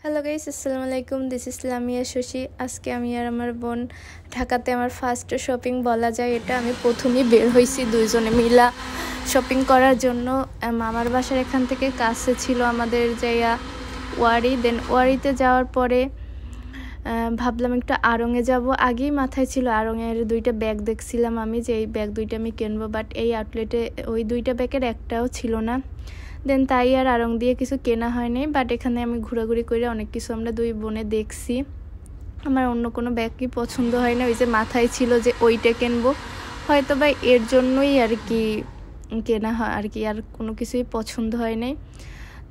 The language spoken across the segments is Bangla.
হ্যালো গাইস, আসসালামু আলাইকুম। This is Lamia Shashi. আজকে আমি আর আমার বোন ঢাকাতে আমার ফার্স্ট শপিং বলা যায় এটা। আমি প্রথমেই বের হয়েছি দুইজনে মিলা শপিং করার জন্য। মামার বাসার এখান থেকে কাছে ছিল আমাদের যাইয়া ওয়ারি। দেন ওয়ারিতে যাওয়ার পরে ভাবলাম একটু আড়ংয়ে যাব। আগেই মাথায় ছিল আড়ংয়ের দুইটা ব্যাগ দেখছিলাম আমি, যে এই ব্যাগ দুইটা আমি কিনবো, বাট এই আউটলেটে ওই দুইটা ব্যাগের একটাও ছিল না। দেন তাই আর আড়ং দিয়ে কিছু কেনা হয়নি, বাট এখানে আমি ঘোরাঘুরি করে অনেক কিছু আমরা দুই বোনে দেখছি। আমার অন্য কোনো ব্যাগই পছন্দ হয় না, ওই যে মাথায় ছিল যে ওইটা কিনবো, হয়তো বা এর জন্যই আর কি কেনা হয় আর কি, আর কোনো কিছুই পছন্দ হয় নাই।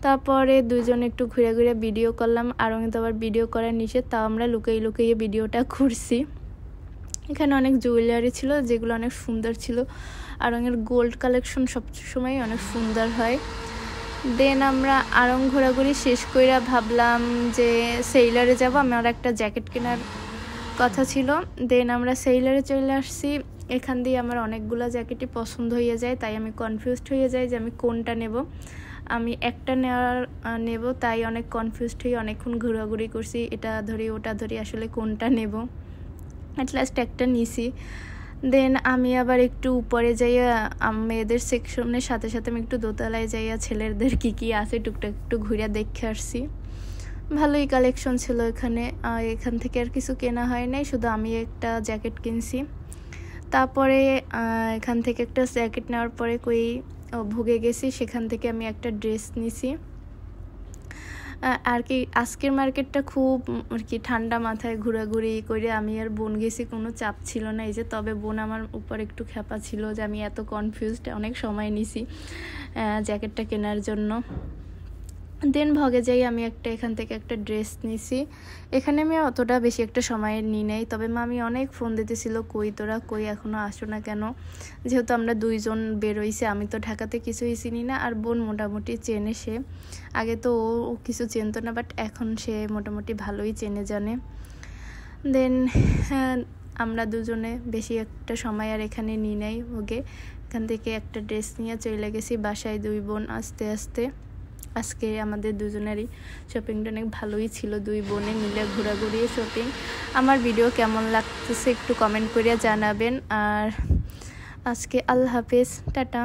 তারপরে দুজনে একটু ঘুরে ঘুরে ভিডিও করলাম। আড়ংয়ে তো আবার ভিডিও করা নিষেধ, তাও আমরা লুকিয়ে লুকিয়ে ভিডিওটা ঘুরছি। এখানে অনেক জুয়েলারি ছিল যেগুলো অনেক সুন্দর ছিল। আড়ংয়ের গোল্ড কালেকশন সবসময় অনেক সুন্দর হয়। দেন আমরা আড়ং ঘোরাঘুরি শেষ কইরা ভাবলাম যে সেইলারে যাব। আমার একটা জ্যাকেট কেনার কথা ছিল। দেন আমরা সেইলারে চলে আসছি। এখান দিয়ে আমার অনেকগুলো জ্যাকেটই পছন্দ হয়ে যায়, তাই আমি কনফিউজড হয়ে যাই যে আমি কোনটা নেব। আমি একটা নেব, তাই অনেক কনফিউজড হয়ে অনেকক্ষণ ঘোরাঘুরি করছি, এটা ধরি ওটা ধরি, আসলে কোনটা নেব। অ্যাট লাস্ট একটা নিছি। দেন আমি আবার একটু উপরে যাইয়া মেয়েদের সেকশনের সাথে সাথে আমি একটু দোতলায় যাইয়া ছেলেদের কি আছে টুকটাক একটু ঘুরে দেখে আসছি। ভালোই কালেকশন ছিল এখানে। এখান থেকে আর কিছু কেনা হয় নাই, শুধু আমি একটা জ্যাকেট কিনছি। তারপরে এখান থেকে একটা জ্যাকেট নেওয়ার পরে ভুগে গেছি, সেখান থেকে আমি একটা ড্রেস নিছি। আর কি আজকের মার্কেটটা খুব আর কি ঠান্ডা মাথায় ঘোরাঘুরি করে আমি আর বোন গেছি, কোনো চাপ ছিল না। এই যে তবে বোন আমার উপর একটু খ্যাপা ছিল যে আমি এত কনফিউজড, অনেক সময় নিছি জ্যাকেটটা কেনার জন্য। দেন ভগে যাই আমি এখান থেকে একটা ড্রেস নিছি। এখানে আমি অতটা বেশি একটা সময় নিই নাই, তবে আমি অনেক ফোন দিতেছিল, কই তোরা কই এখনও আসো না কেন। যেহেতু আমরা দুইজন বেরোইছি, আমি তো ঢাকাতে কিছুই চিনি না, আর বোন মোটামুটি চেনে। সে আগে তো ও কিছু চেনতো না, বাট এখন সে মোটামুটি ভালোই চেনে জানে। দেন আমরা দুজনে বেশি একটা সময় আর এখানে নিই নাই ভোগে। এখান থেকে একটা ড্রেস নিয়ে চলে গেছি বাসায় দুই বোন আস্তে আস্তে। আজকে আমাদের দুজনেরই শপিংটা অনেক ভালোই ছিল, দুই বোনে মিলে ঘোরাঘুরি শপিং। আমার ভিডিও কেমন লাগতেছে একটু কমেন্ট করে জানাবেন। আর আজকে আল্লাহ হাফেজ, টাটা।